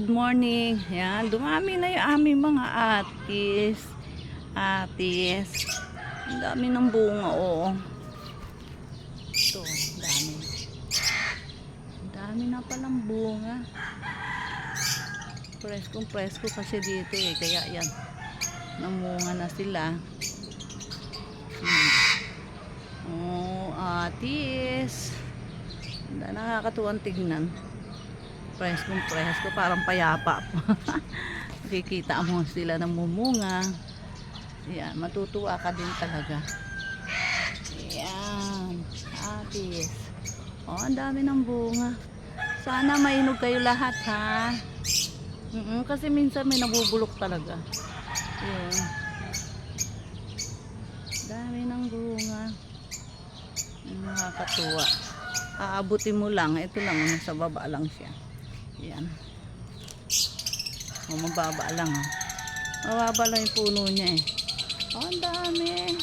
good morning. Yan, dumami na yung aming mga atis. Atis. Ang dami ng bunga, oo. Ito, dami. Ang dami na palang bunga. Presko kasi dito eh. Kaya yan, namunga na sila. Oh, atis. Nakakatuwang tignan. Presko, parang payapa. Nakikita mo sila namumunga. Yan, matutuwa ka din talaga. Yan, atis. Oh, ang dami ng bunga. Sana mainog kayo lahat, ha? Kasi minsan may nabubulok talaga. Yan. Dami ng bunga. Nakakatuwa. Aabutin mo lang. Ito lang, sa baba lang siya. Yan. O, mababa lang, ha. Mababa lang yung puno niya, eh. Oh, ang dami.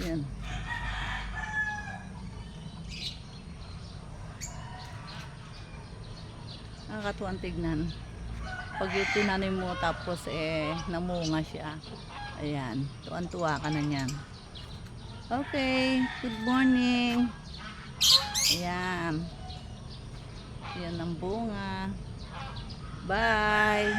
Yan. Nakakatuwang tignan. Pag tinanim mo tapos namunga siya. Ayan. Tuwan-tuwa ka na niyan. Okay. Good morning. Ayan. Yan ang bunga. Bye.